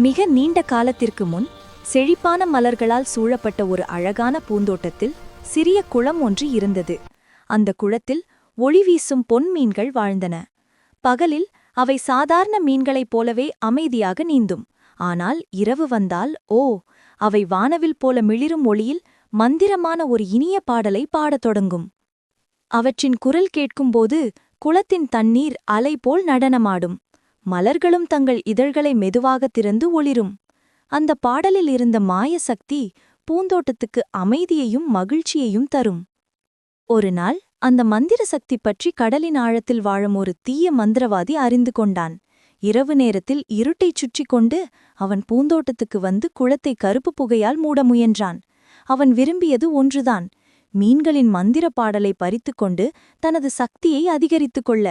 மிக நீண்ட காலத்திற்கு முன் செழிப்பான மலர்களால் சூழப்பட்ட ஒரு அழகான பூந்தோட்டத்தில் சிறிய குளம் ஒன்று இருந்தது. அந்த குளத்தில் ஒளி வீசும் பொன் மீன்கள் வாழ்ந்தன. பகலில் அவை சாதாரண மீன்களைப் போலவே அமைதியாக நீந்தும். ஆனால் இரவு வந்தால் அவை வானவில் போல மிளிரும் ஒளியில் மந்திரமான ஒரு இனிய பாடலை பாடத் தொடங்கும். அவற்றின் குரல் கேட்கும்போது குளத்தின் தண்ணீர் அலை போல் நடனமாடும். மலர்களும் தங்கள் இதழ்களை மெதுவாக திறந்து ஒளிரும். அந்த பாடலில் இருந்த மாய சக்தி பூந்தோட்டத்துக்கு அமைதியையும் மகிழ்ச்சியையும் தரும். ஒரு நாள் அந்த மந்திர சக்தி பற்றி கடலின் ஆழத்தில் வாழும் ஒரு தீய மந்திரவாதி அறிந்து கொண்டான். இரவு நேரத்தில் இருட்டைச் சுற்றி கொண்டு அவன் பூந்தோட்டத்துக்கு வந்து குளத்தை கருப்பு புகையால் மூட முயன்றான். அவன் விரும்பியது ஒன்றுதான், மீன்களின் மந்திர பாடலை பறித்துக்கொண்டு தனது சக்தியை அதிகரித்துக் கொள்ள.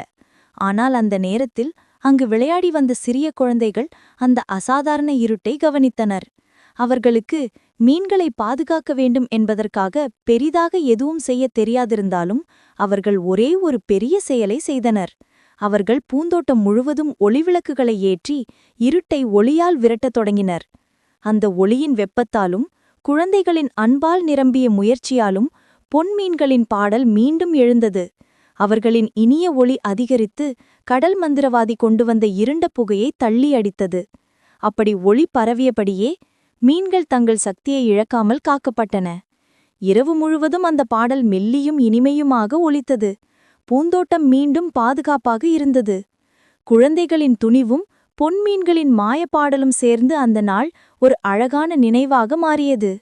ஆனால் அந்த நேரத்தில் அங்கு விளையாடி வந்த சிறிய குழந்தைகள் அந்த அசாதாரண இருட்டை கவனித்தனர். அவர்களுக்கு மீன்களை பாதுகாக்க வேண்டும் என்பதற்காக பெரிதாக எதுவும் செய்யத் தெரியாதிருந்தாலும் அவர்கள் ஒரே ஒரு பெரிய செயலை செய்தனர். அவர்கள் பூந்தோட்டம் முழுவதும் ஒளிவிளக்குகளை ஏற்றி இருட்டை ஒளியால் விரட்டத் தொடங்கினர். அந்த ஒளியின் வெப்பத்தாலும் குழந்தைகளின் அன்பால் நிரம்பிய முயற்சியாலும் பொன்மீன்களின் பாடல் மீண்டும் எழுந்தது. அவர்களின் இனிய ஒளி அதிகரித்து கடல் மந்திரவாதி கொண்டு வந்த இருண்ட புகையை தள்ளி அடித்தது. அப்படி ஒளி பரவியபடியே மீன்கள் தங்கள் சக்தியை இழக்காமல் காக்கப்பட்டன. இரவு முழுவதும் அந்த பாடல் மெல்லியும் இனிமையுமாக ஒலித்தது. பூந்தோட்டம் மீண்டும் பாதுகாப்பாக இருந்தது. குழந்தைகளின் துணிவும் பொன்மீன்களின் மாயப்பாடலும் சேர்ந்து அந்த நாள் ஒரு அழகான நினைவாக மாறியது.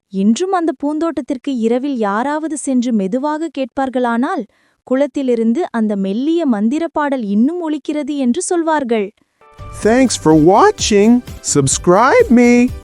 இன்றும் அந்த பூந்தோட்டத்திற்கு இரவில் யாராவது சென்று மெதுவாக கேட்பார்களானால் குளத்திலிருந்து அந்த மெல்லிய மந்திரப்பாடல் இன்னும் ஒலிக்கிறது என்று சொல்வார்கள். Thanks for watching. Subscribe me.